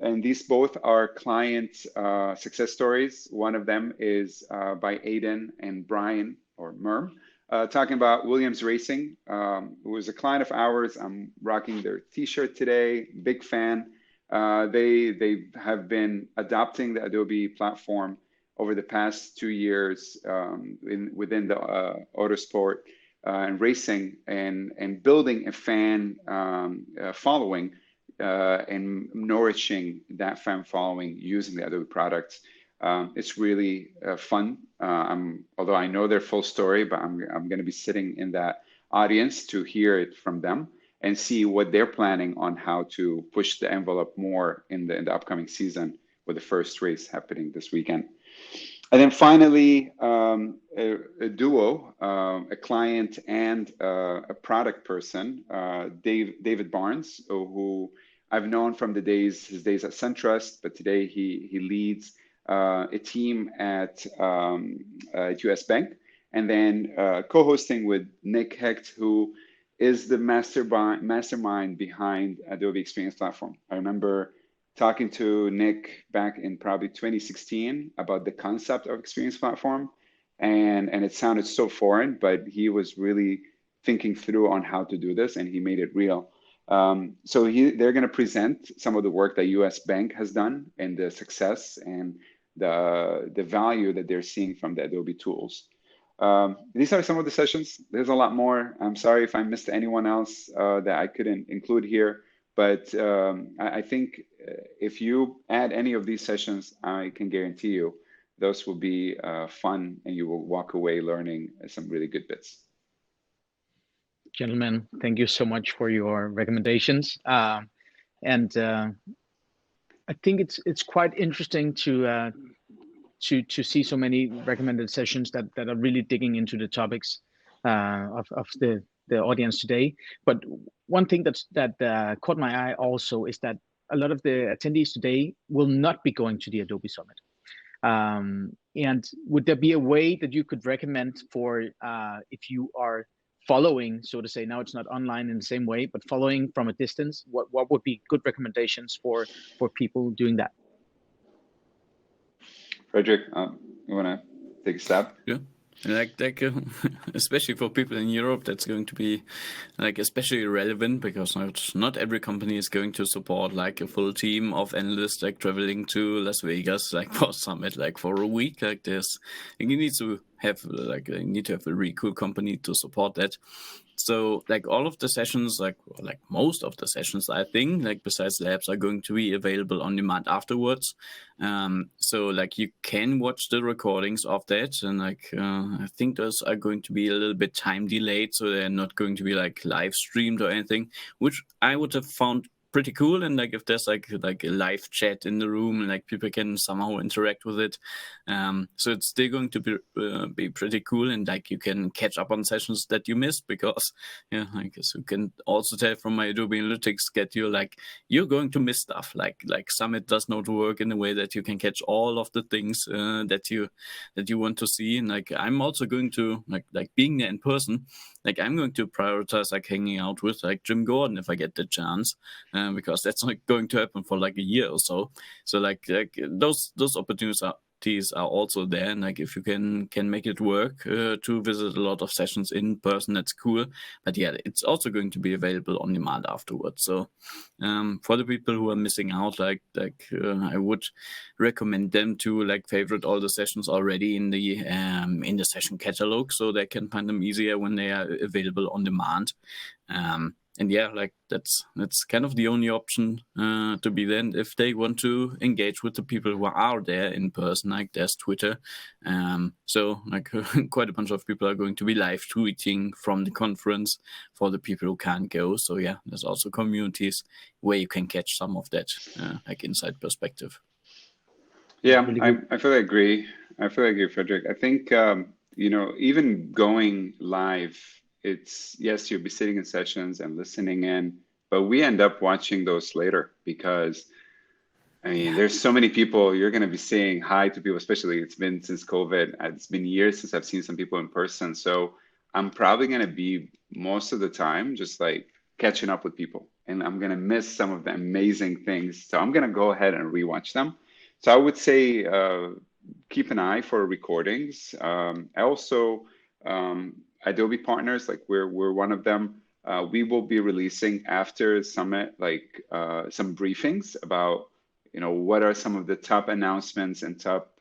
and these both are client success stories. One of them is by Aiden and Brian, or Merm, talking about Williams Racing, who is a client of ours. I'm rocking their T-shirt today. Big fan. They have been adopting the Adobe platform over the past 2 years within the autosport and racing, and building a fan following and nourishing that fan following using the Adobe products. It's really fun. Although I know their full story, but I'm going to be sitting in that audience to hear it from them and see what they're planning on how to push the envelope more in the upcoming season, with the first race happening this weekend. And then finally, a duo, a client and a product person, David Barnes, who I've known from his days at SunTrust, but today he leads a team at US Bank, and then co-hosting with Nick Hecht, who is the mastermind behind Adobe Experience Platform. I remember talking to Nick back in probably 2016 about the concept of Experience Platform, and it sounded so foreign, but he was really thinking through on how to do this, and he made it real. So they're going to present some of the work that US Bank has done and the success and the value that they're seeing from the Adobe tools. These are some of the sessions. There's a lot more. I'm sorry if I missed anyone else that I couldn't include here, but I think if you add any of these sessions, I can guarantee you those will be fun, and you will walk away learning some really good bits. Gentlemen, thank you so much for your recommendations. And I think it's quite interesting to see so many recommended sessions that are really digging into the topics of the audience today. But one thing that caught my eye also is that a lot of the attendees today will not be going to the Adobe Summit. And would there be a way that you could recommend for if you are following, so to say, now it's not online in the same way, but following from a distance, what would be good recommendations for people doing that? Frederick, you want to take a stab? Yeah. Like especially for people in Europe, that's going to be like especially relevant, because not every company is going to support like a full team of analysts like traveling to Las Vegas like for Summit like for a week. Like this, you need to have a really cool company to support that. So like all of the sessions, like most of the sessions, I think, like besides labs, are going to be available on demand afterwards. So like you can watch the recordings of that, and like I think those are going to be a little bit time delayed, so they're not going to be like live streamed or anything, which I would have found pretty cool. And like if there's like a live chat in the room, and like people can somehow interact with it, so it's still going to be pretty cool, and like you can catch up on sessions that you missed, because I guess you can also tell from my Adobe Analytics schedule, like you're going to miss stuff. Like Summit does not work in a way that you can catch all of the things that you want to see. And like I'm also going to like being there in person, like I'm going to prioritize like hanging out with like Jim Gordon if I get the chance, because that's not going to happen for like a year or so. So like those opportunities are also there, and like if you can make it work to visit a lot of sessions in person, that's cool. But yeah, it's also going to be available on demand afterwards. So for the people who are missing out, like I would recommend them to like favorite all the sessions already in the session catalog, so they can find them easier when they are available on demand. And yeah, like that's kind of the only option to be then if they want to engage with the people who are there in person. Like there's Twitter, so like quite a bunch of people are going to be live tweeting from the conference for the people who can't go. So yeah, there's also communities where you can catch some of that like inside perspective. Yeah, I fully agree. I fully agree, Frederick. I think even going live, it's yes, you'll be sitting in sessions and listening in, but we end up watching those later, because I mean, there's so many people you're going to be saying hi to people, especially it's been since COVID. It's been years since I've seen some people in person. So I'm probably going to be most of the time just like catching up with people, and I'm going to miss some of the amazing things. So I'm going to go ahead and rewatch them. So I would say keep an eye for recordings. I also Adobe partners, like we're one of them. We will be releasing after Summit, like some briefings about, what are some of the top announcements and top,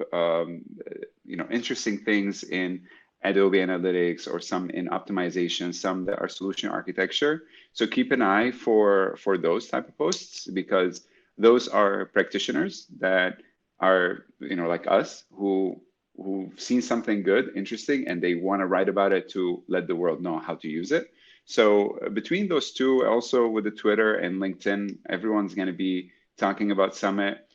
interesting things in Adobe Analytics, or some in optimization, some that are solution architecture. So keep an eye for those type of posts, because those are practitioners that are, like us, who've seen something good, interesting, and they want to write about it to let the world know how to use it. So between those two, also with the Twitter and LinkedIn, everyone's going to be talking about Summit.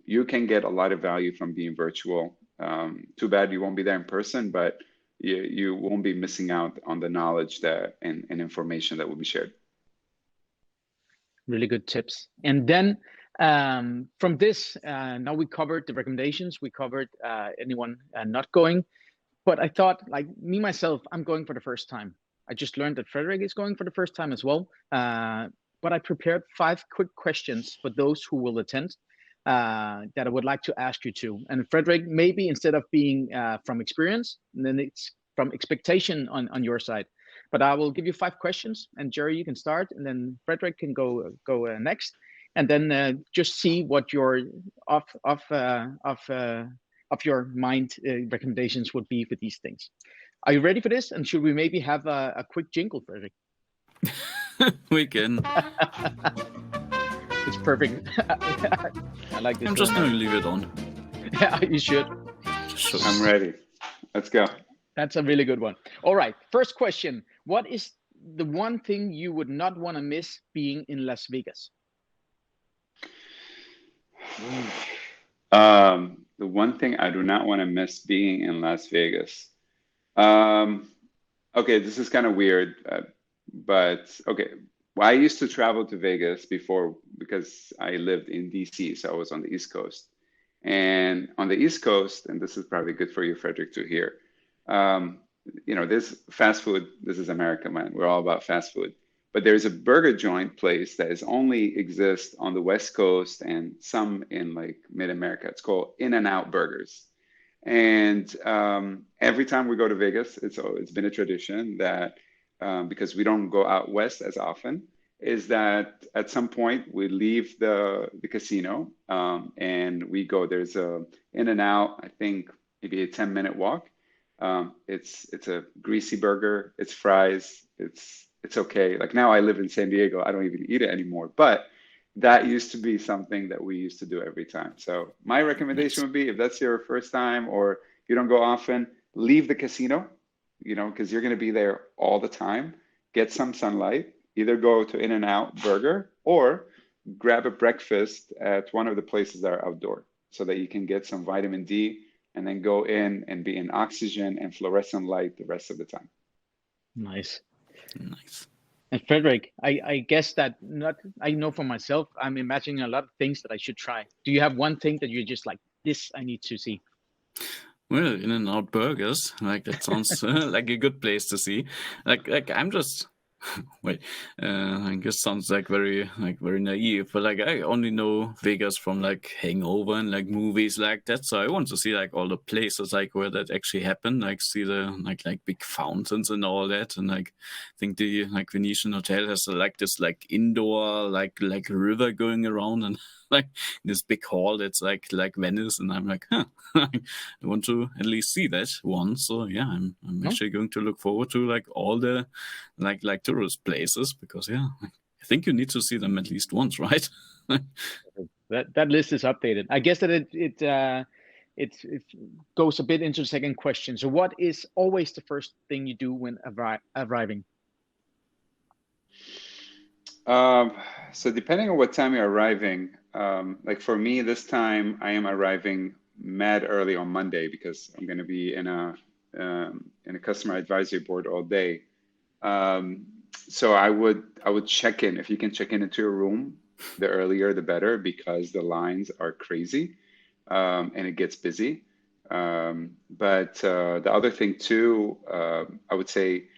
You can get a lot of value from being virtual. Too bad you won't be there in person, but you won't be missing out on the knowledge that and information that will be shared. Really good tips. And then from this, now we covered the recommendations, we covered anyone not going, but I thought, like me, myself, I'm going for the first time. I just learned that Frederick is going for the first time as well. But I prepared 5 quick questions for those who will attend that I would like to ask you to. And Frederick, maybe instead of being from experience, then it's from expectation on your side. But I will give you 5 questions, and Jerry, you can start, and then Frederick can go next, and then just see what your of your mind recommendations would be for these things. Are you ready for this? And should we maybe have a quick jingle, Frederick? We can. It's perfect. I like this. I'm just going to leave it on. Yeah, you should. Sure. I'm ready. Let's go. That's a really good one. All right. First question. What is the one thing you would not want to miss being in Las Vegas? The one thing I do not want to miss being in Las Vegas. Okay, this is kind of weird, but okay. Well, I used to travel to Vegas before because I lived in DC, so I was on the East Coast. And on the East Coast, and this is probably good for you, Frederick, to hear, there's fast food. This is America, man. We're all about fast food. But there's a burger joint place that is only exists on the West Coast and some in like mid-America. It's called In-N-Out Burgers. And every time we go to Vegas, it's been a tradition that because we don't go out west as often, is that at some point we leave the casino and we go. There's a In-N-Out, I think maybe a 10-minute walk. It's a greasy burger. It's fries. It's okay. Like now I live in San Diego. I don't even eat it anymore. But that used to be something that we used to do every time. So my recommendation would be, if that's your first time or you don't go often, leave the casino, because you're going to be there all the time. Get some sunlight. Either go to In-N-Out Burger or grab a breakfast at one of the places that are outdoor so that you can get some vitamin D and then go in and be in oxygen and fluorescent light the rest of the time. Nice. Nice. And Frederick, I guess that I know for myself, I'm imagining a lot of things that I should try. Do you have one thing that you're just like, this I need to see? Well, In-N-Out Burgers, like that sounds like a good place to see. Like I'm just wait. I guess sounds like very naive, but like I only know Vegas from like Hangover and like movies like that. So I want to see like all the places like where that actually happened. Like see the like big fountains and all that. And like I think the like Venetian Hotel has like this like indoor like river going around and like this big hall that's like Venice, and I'm like, I want to at least see that once. So yeah, I'm actually going to look forward to like all the like tourist places, because yeah, I think you need to see them at least once, right? That list is updated. I guess that it goes a bit into the second question. So what is always the first thing you do when arriving? So depending on what time you're arriving, like for me this time, I am arriving mad early on Monday because I'm going to be in a customer advisory board all day. So I would check in. If you can check in into your room, the earlier the better, because the lines are crazy and it gets busy. But the other thing too, I would say,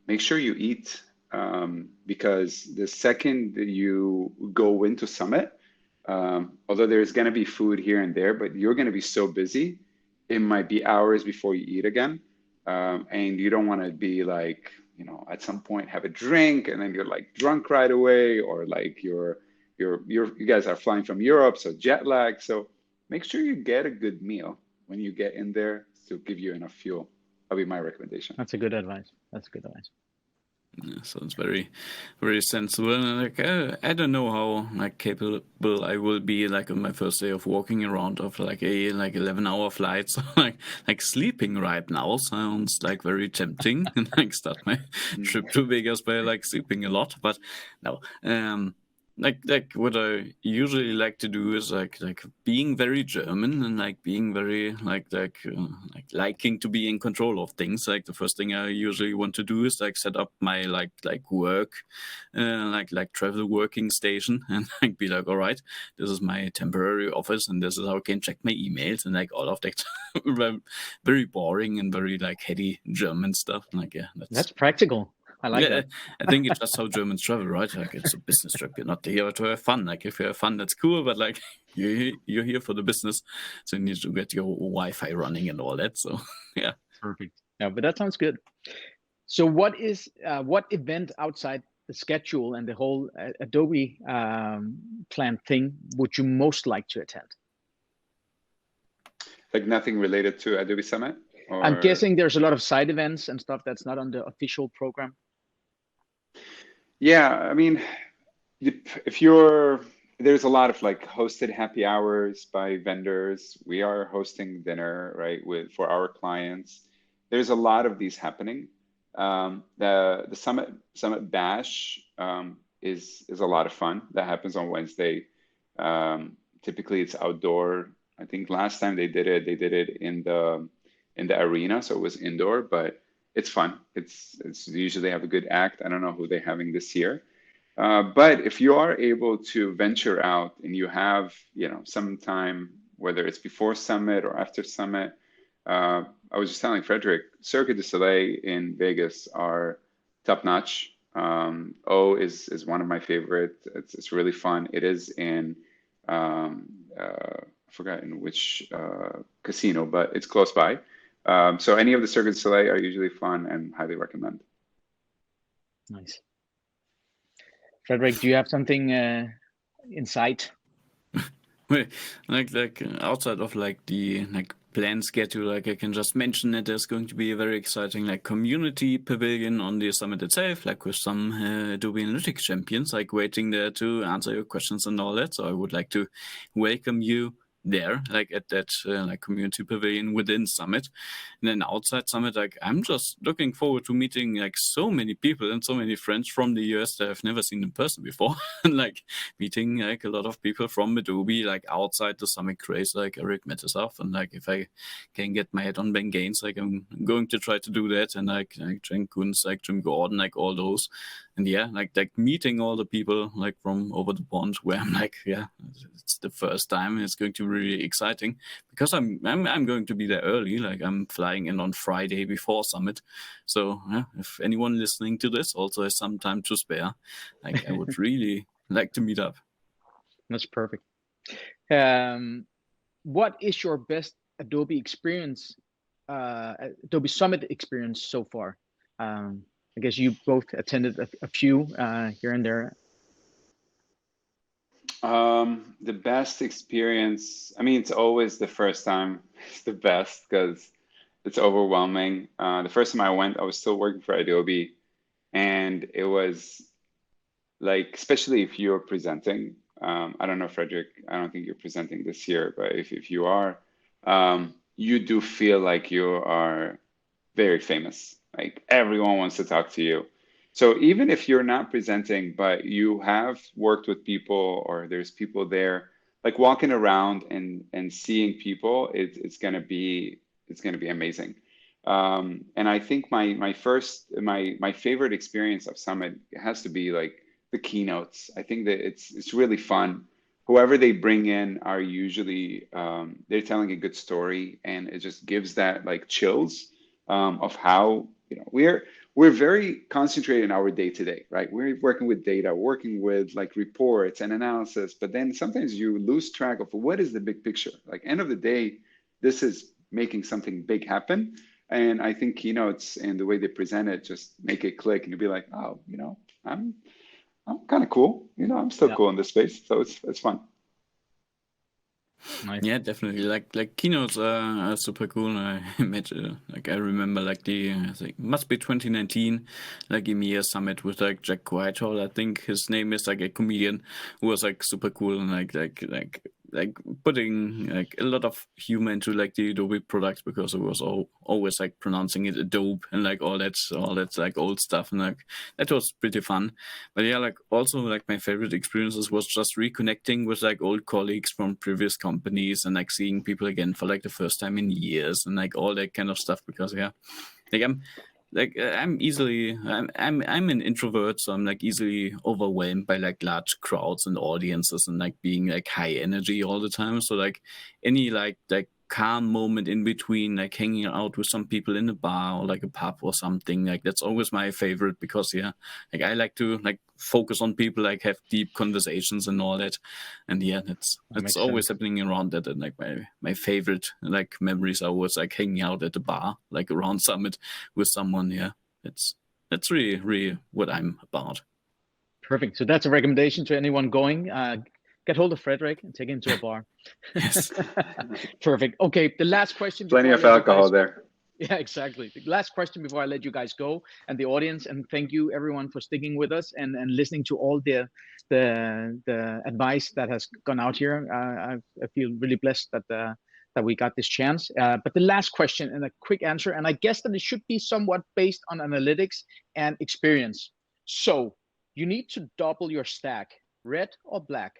make sure you eat. Because the second that you go into Summit, although there's going to be food here and there, but you're going to be so busy, it might be hours before you eat again. and you don't want to be like, you know, at some point have a drink and then you're like drunk right away, or like you guys are flying from Europe, so jet lag. So make sure you get a good meal when you get in there to give you enough fuel. That'll be my recommendation. That's a good advice. That's good advice. Yeah, sounds very, very sensible. And like, I don't know how like capable I will be like on my first day of walking around of like a 11-hour flight. So like sleeping right now sounds like very tempting, and like start my trip to Vegas by like sleeping a lot. But no, like what I usually like to do is like being very German and like being very like liking to be in control of things. Like the first thing I usually want to do is like set up my like work, like travel working station, and like be like, all right, this is my temporary office, and this is how I can check my emails and like all of that very boring and very like heady German stuff. Like yeah, that's practical. I like that. I think it's just how Germans travel, right? Like it's a business trip. You're not here to have fun. Like if you have fun, that's cool. But like you're here for the business, so you need to get your Wi-Fi running and all that. So yeah, perfect. Yeah, but that sounds good. So what event outside the schedule and the whole Adobe plan thing would you most like to attend? Like nothing related to Adobe Summit? Or... I'm guessing there's a lot of side events and stuff that's not on the official program. Yeah, I mean, there's a lot of like hosted happy hours by vendors. We are hosting dinner, right, for our clients. There's a lot of these happening. The Summit Bash is a lot of fun. That happens on Wednesday. Typically, it's outdoor. I think last time they did it in the arena, so it was indoor, but it's fun. It's usually they have a good act. I don't know who they're having this year, but if you are able to venture out and you have, you know, some time, whether it's before Summit or after Summit. I was just telling Frederick, Cirque du Soleil in Vegas are top notch. O is one of my favorite. It's really fun. It is in I forgot in which casino, but it's close by. So any of the Cirque du Soleil are usually fun and highly recommend. Nice. Frederick, do you have something in sight? like outside of like the like planned schedule, like I can just mention that there's going to be a very exciting like community pavilion on the summit itself, like with some Adobe Analytics champions like waiting there to answer your questions and all that. So I would like to welcome you there, like at that like community pavilion within Summit. And then outside Summit, like I'm just looking forward to meeting like so many people and so many friends from the US that I've never seen in person before. And like meeting like a lot of people from Adobe, like outside the Summit craze, like Eric Metisoff. And like if I can get my head on Ben Gaines, like I'm going to try to do that. And like Jen Kunz, like Jim Gordon, like all those. And yeah, like meeting all the people like from over the pond, where I'm like, yeah, it's the first time. It's going to be really exciting because I'm going to be there early. Like I'm flying in on Friday before Summit. So yeah, if anyone listening to this also has some time to spare, like I would really like to meet up. That's perfect. What is your best Adobe experience, Adobe Summit experience so far? I guess you both attended a few here and there. The best experience, I mean, it's always the first time. It's the best because it's overwhelming. The first time I went, I was still working for Adobe, and it was like, especially if you're presenting. I don't know, Frederick, I don't think you're presenting this year, but if you are, you do feel like you are very famous. Like everyone wants to talk to you. So even if you're not presenting, but you have worked with people or there's people there, like walking around and seeing people, it's gonna be amazing. And I think my favorite experience of Summit has to be like the keynotes. I think that it's really fun. Whoever they bring in are usually they're telling a good story, and it just gives that like chills of how, you know, we're very concentrated in our day-to-day, right? We're working with data, working with like reports and analysis, but then sometimes you lose track of what is the big picture. Like end of the day, this is making something big happen. And I think Keynotes and the way they present it just make it click, and you'll be like, oh, I'm kind of cool. I'm still cool in this space, so it's fun. Nice. Yeah, definitely. Like keynotes are super cool. I met I remember I think must be 2019, like EMEA Summit with like Jack Whitehall. I think his name is, like a comedian who was like super cool and like putting like a lot of humor into like the Adobe products, because it was always like pronouncing it Adobe and like all that like old stuff, and like that was pretty fun. But yeah, like also like my favorite experiences was just reconnecting with like old colleagues from previous companies and like seeing people again for like the first time in years and like all that kind of stuff, because I'm an introvert, so I'm like easily overwhelmed by like large crowds and audiences and like being like high energy all the time. So like any like calm moment in between, like hanging out with some people in a bar or like a pub or something, like that's always my favorite, because like I like to like focus on people, like have deep conversations and all that. And yeah, that's always happening around that. And like my favorite like memories are always like hanging out at the bar, like around Summit with someone. Yeah, that's really what I'm about. Perfect. So that's a recommendation to anyone going. Get hold of Frederick and take him to a bar. Yes. Perfect. Okay, the last question. Plenty of alcohol there. Yeah, exactly. The last question before I let you guys go, and the audience, and thank you everyone for sticking with us and listening to all the advice that has gone out here. I feel really blessed that we got this chance. But the last question and a quick answer, and I guess that it should be somewhat based on analytics and experience. So you need to double your stack, red or black?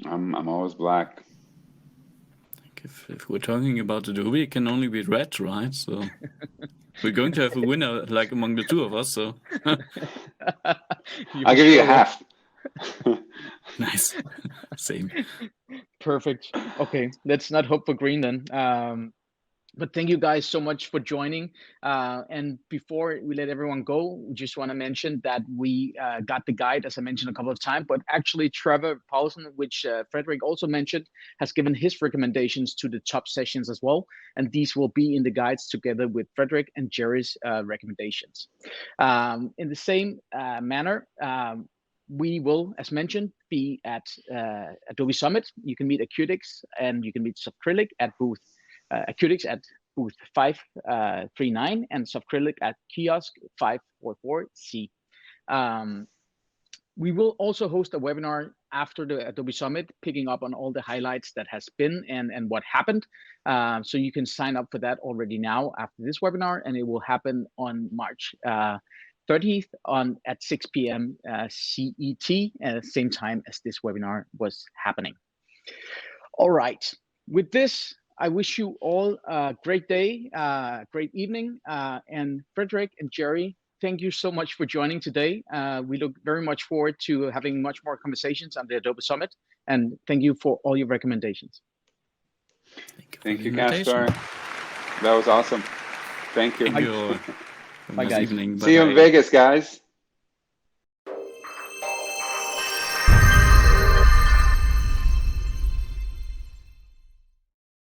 I'm always black. If we're talking about Adobe, it can only be red, right? So we're going to have a winner, like among the two of us. So I'll give you a half. Nice. Same. Perfect. Okay, let's not hope for green then. But thank you guys so much for joining. And before we let everyone go, we just want to mention that we got the guide, as I mentioned a couple of times, but actually Trevor Paulson, which Frederick also mentioned, has given his recommendations to the top sessions as well. And these will be in the guides together with Frederick and Jerry's recommendations. In the same manner, we will, as mentioned, be at Adobe Summit. You can meet Accutics and you can meet Softcrylic at booth Accutics at booth 539 and Softcrylic at kiosk 544C. We will also host a webinar after the Adobe Summit, picking up on all the highlights that has been and what happened. So you can sign up for that already now after this webinar, and it will happen on March 30th at 6 p.m. CET, at the same time as this webinar was happening. All right, with this, I wish you all a great day, great evening, and Frederick and Jerry, thank you so much for joining today. We look very much forward to having much more conversations on the Adobe Summit, and thank you for all your recommendations. Thank you, Casper. That was awesome. Thank you. Thank you. Bye, guys. Evening. See you in Vegas, guys.